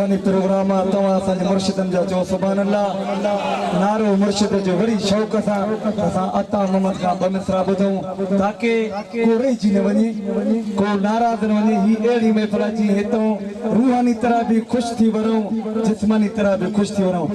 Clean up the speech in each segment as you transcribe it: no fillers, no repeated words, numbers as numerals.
नूरानी प्रोग्राम आहे तव्हां असांजे मुर्शिदनि जा चओ सुभान अल्लाह नारो मुर्शिद जो वरी शौक़ सां असां अता मोहम्मद खां ॿ मिसरा ॿुधूं ताकी को रहिजी न वञे को नाराज़ न वञे ही अहिड़ी महफ़िल जी हितां रूहानी तरह बि ख़ुशि थी वञूं जिस्मानी तरह बि ख़ुशि थी वञूं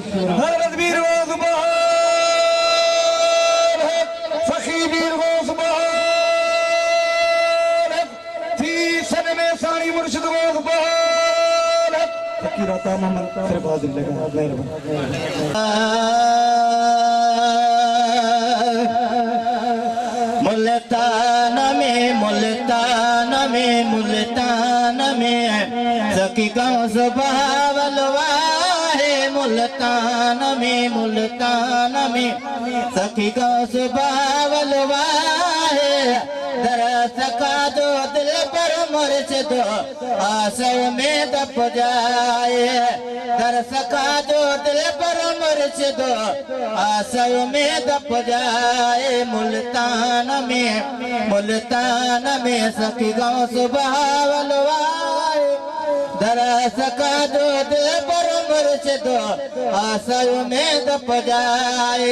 मुल्तान में सखी गाँव सुबहावलवा है मुल्तान में सखी गाँव सुबहावलवा है दरस का दो दिल पर मुर्शिद आसव में दब जाए दरस का दो दिल पर मुर्शिद आसव में दब जाए मुल्तान में सखी गाँव सुबहावलवा दरस का दो दिल पर मुर्शिद आसव में दब जाए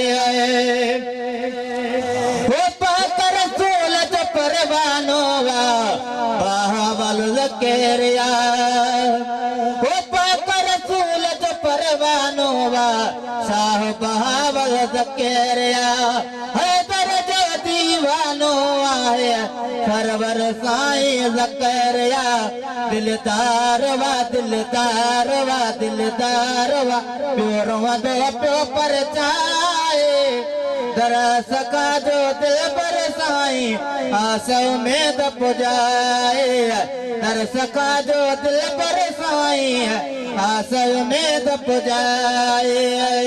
परवानोवा बाहवल ज़केरिया ओ पाक रसूल जो परवानोवा शाह बाहवल ज़केरिया हैदर जो दीवानो आहे सरवर साईं ज़केरिया दिलदार वा प्यो रोंदो प्यो परचाए दरस का जो दिल पर साईं आसव में दब जाए दरस का जो दिल पर साईं आसव में दब जाए